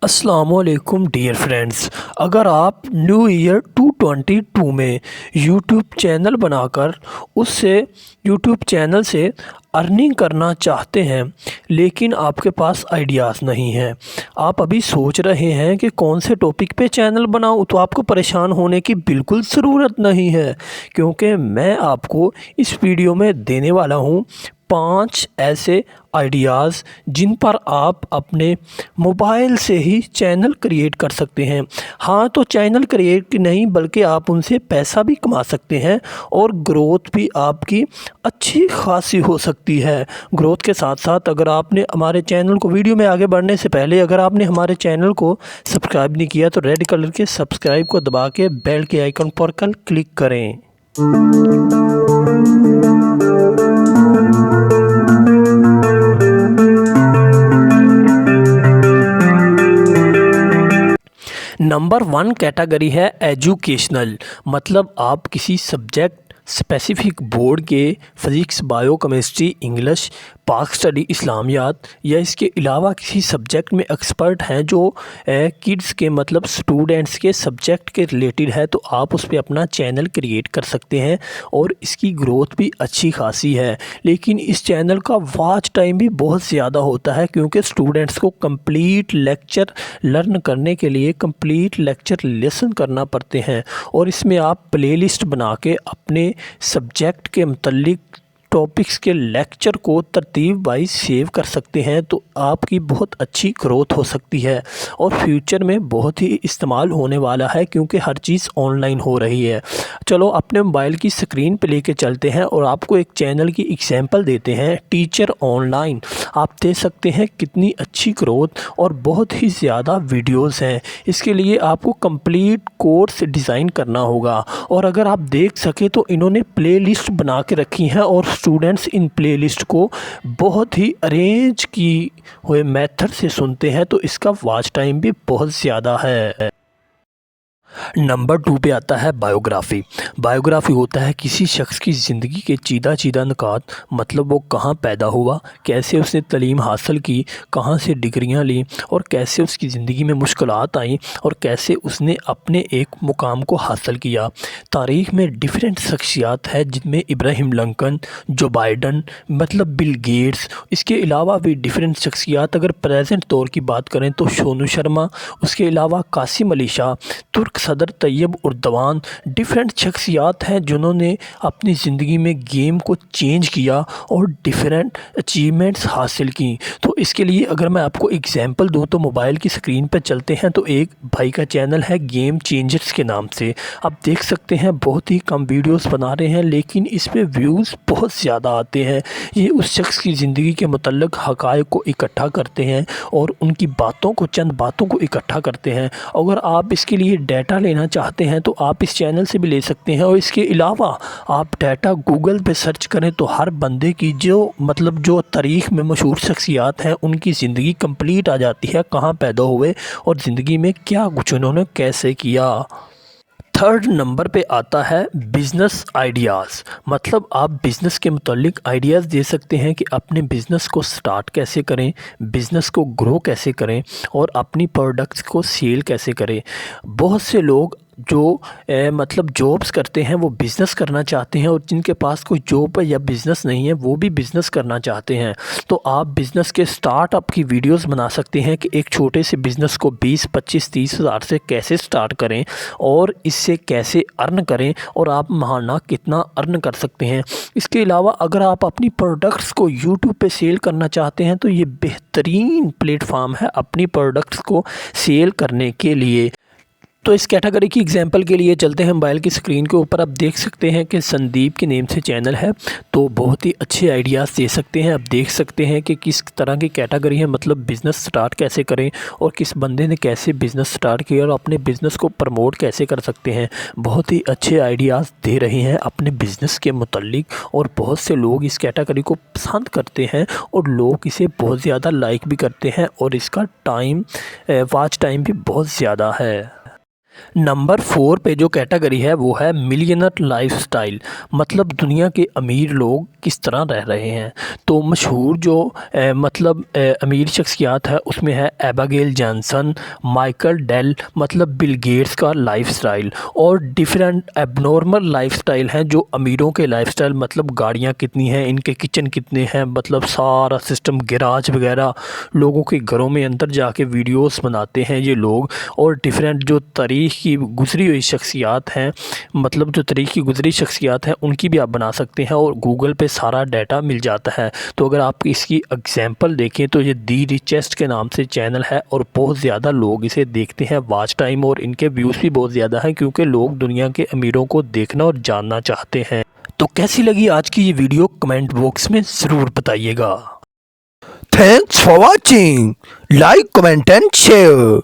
अस्सलामुअलैकुम dear friends, अगर आप न्यू ईयर 2022 में यूट्यूब चैनल बनाकर उससे यूट्यूब चैनल से अर्निंग करना चाहते हैं लेकिन आपके पास आइडियाज़ नहीं हैं, आप अभी सोच रहे हैं कि कौन से टॉपिक पे चैनल बनाऊं, तो आपको परेशान होने की बिल्कुल ज़रूरत नहीं है, क्योंकि मैं आपको इस वीडियो में देने वाला हूं 5 ऐसे आइडियाज़ जिन पर आप अपने मोबाइल से ही चैनल क्रिएट कर सकते हैं। हाँ, तो चैनल क्रिएट नहीं बल्कि आप उनसे पैसा भी कमा सकते हैं और ग्रोथ भी आपकी अच्छी खासी हो सकती है। ग्रोथ के साथ साथ अगर आपने हमारे चैनल को, वीडियो में आगे बढ़ने से पहले अगर आपने हमारे चैनल को सब्सक्राइब नहीं किया तो रेड कलर के सब्सक्राइब को दबा के बेल के आइकन पर क्लिक करें। नंबर 1 कैटेगरी है एजुकेशनल, मतलब आप किसी सब्जेक्ट स्पेसिफिक बोर्ड के फिज़िक्स, बायो, केमिस्ट्री, इंग्लिश, पाक स्टडी, इस्लामियात या इसके अलावा किसी सब्जेक्ट में एक्सपर्ट हैं जो किड्स के मतलब स्टूडेंट्स के सब्जेक्ट के रिलेटेड है, तो आप उस पर अपना चैनल क्रिएट कर सकते हैं और इसकी ग्रोथ भी अच्छी खासी है। लेकिन इस चैनल का वॉच टाइम भी बहुत ज़्यादा होता है, क्योंकि स्टूडेंट्स को कंप्लीट लेक्चर लर्न करने के लिए कंप्लीट लेक्चर लेसन करना पड़ते हैं और इसमें आप प्लेलिस्ट बना के अपने सब्जेक्ट के मुतल्लिक टॉपिक्स के लेक्चर को तरतीब वाइज सेव कर सकते हैं, तो आपकी बहुत अच्छी ग्रोथ हो सकती है और फ्यूचर में बहुत ही इस्तेमाल होने वाला है, क्योंकि हर चीज़ ऑनलाइन हो रही है। चलो अपने मोबाइल की स्क्रीन पे लेके चलते हैं और आपको एक चैनल की एग्जांपल देते हैं, टीचर ऑनलाइन। आप देख सकते हैं कितनी अच्छी ग्रोथ और बहुत ही ज़्यादा वीडियोज़ हैं। इसके लिए आपको कंप्लीट कोर्स डिज़ाइन करना होगा और अगर आप देख सके तो इन्होंने प्लेलिस्ट बना के रखी हैं और स्टूडेंट्स इन प्लेलिस्ट को बहुत ही अरेंज की हुए मेथड से सुनते हैं, तो इसका वॉच टाइम भी बहुत ज़्यादा है। नंबर 2 पे आता है बायोग्राफ़ी। बायोग्राफ़ी होता है किसी शख्स की ज़िंदगी के चीदा चीदा नुकात, मतलब वो कहाँ पैदा हुआ, कैसे उसने तालीम हासिल की, कहाँ से डिग्रियाँ ली और कैसे उसकी ज़िंदगी में मुश्किलात आईं और कैसे उसने अपने एक मुकाम को हासिल किया। तारीख़ में डिफरेंट शख्सियात है जिनमें इब्राहिम लिंकन, जो बाइडन, मतलब बिल गेट्स, इसके अलावा भी डिफरेंट शख्सियात। अगर प्रेजेंट दौर की बात करें तो सोनू शर्मा, उसके अलावा कासिम अली शाह, तुर्क सदर तैयब उर्दवान, डिफरेंट शख्सियात हैं जिन्होंने अपनी ज़िंदगी में गेम को चेंज किया और डिफरेंट अचीवमेंट्स हासिल की। तो इसके लिए अगर मैं आपको एग्जांपल दूं तो मोबाइल की स्क्रीन पर चलते हैं, तो एक भाई का चैनल है गेम चेंजर्स के नाम से। आप देख सकते हैं बहुत ही कम वीडियोस बना रहे हैं लेकिन इस पे व्यूज़ बहुत ज़्यादा आते हैं। ये उस शख्स की ज़िंदगी के मुतल्लिक़ हक़ाइक़ को इकट्ठा करते हैं और उनकी बातों को, चंद बातों को इकट्ठा करते हैं। अगर आप इसके लिए डाटा लेना चाहते हैं तो आप इस चैनल से भी ले सकते हैं और इसके अलावा आप डाटा गूगल पे सर्च करें तो हर बंदे की जो तारीख़ में मशहूर शख्सियात हैं उनकी ज़िंदगी कंप्लीट आ जाती है, कहाँ पैदा हुए और ज़िंदगी में क्या कुछ उन्होंने कैसे किया। थर्ड नंबर पे आता है बिज़नेस आइडियाज़, मतलब आप बिज़नेस के मुतालिक आइडियाज़ दे सकते हैं कि अपने बिज़नेस को स्टार्ट कैसे करें, बिज़नेस को ग्रो कैसे करें और अपनी प्रोडक्ट्स को सेल कैसे करें। बहुत से लोग जो मतलब जॉब्स करते हैं वो बिज़नेस करना चाहते हैं और जिनके पास कोई जॉब या बिज़नेस नहीं है वो भी बिज़नेस करना चाहते हैं, तो आप बिज़नेस के स्टार्टअप की वीडियोस बना सकते हैं कि एक छोटे से बिज़नेस को 20, 25, 30 हज़ार से कैसे स्टार्ट करें और इससे कैसे अर्न करें और आप महाना कितना अर्न कर सकते हैं। इसके अलावा अगर आप अपनी प्रोडक्ट्स को यूट्यूब पे सेल करना चाहते हैं तो ये बेहतरीन प्लेटफार्म है अपनी प्रोडक्ट्स को सेल करने के लिए। तो इस कैटेगरी की एग्जांपल के लिए चलते हैं मोबाइल की स्क्रीन के ऊपर। आप देख सकते हैं कि संदीप के नेम से चैनल है, तो बहुत ही अच्छे आइडियाज़ दे सकते हैं। आप देख सकते हैं कि किस तरह की कैटेगरी है, मतलब बिज़नेस स्टार्ट कैसे करें और किस बंदे ने कैसे बिज़नेस स्टार्ट किया और अपने बिज़नेस को प्रमोट कैसे कर सकते हैं। बहुत ही अच्छे आइडियाज़ दे रहे हैं अपने बिज़नेस के मुतल्लिक और बहुत से लोग इस कैटेगरी को पसंद करते हैं और लोग इसे बहुत ज़्यादा लाइक भी करते हैं और इसका टाइम, वॉच टाइम भी बहुत ज़्यादा है। नंबर 4 पे जो कैटेगरी है वो है मिलियनर लाइफस्टाइल, मतलब दुनिया के अमीर लोग किस तरह रह रहे हैं। तो मशहूर जो अमीर शख्सियात है उसमें है एबिगेल जॉनसन, माइकल डेल, मतलब बिल गेट्स का लाइफस्टाइल। और डिफरेंट एबनॉर्मल लाइफस्टाइल हैं जो अमीरों के लाइफस्टाइल, मतलब गाड़ियाँ कितनी हैं, इनके किचन कितने हैं, मतलब सारा सिस्टम गैराज वगैरह, लोगों के घरों में अंदर जाके वीडियोस बनाते हैं ये लोग। और डिफरेंट जो तारीख़ की गुज़री हुई शख्सियात हैं, मतलब जो तारीख़ की गुज़री शख्सियात हैं उनकी भी आप बना सकते हैं और गूगल पे सारा डाटा मिल जाता है। तो अगर आप इसकी एग्जांपल देखें तो ये दी रिचेस्ट के नाम से चैनल है और बहुत ज़्यादा लोग इसे देखते हैं, वॉच टाइम और इनके व्यूज़ भी बहुत ज़्यादा हैं क्योंकि लोग दुनिया के अमीरों को देखना और जानना चाहते हैं। तो कैसी लगी आज की ये वीडियो कमेंट बॉक्स में ज़रूर बताइएगा। Thanks for watching. Like, comment and share.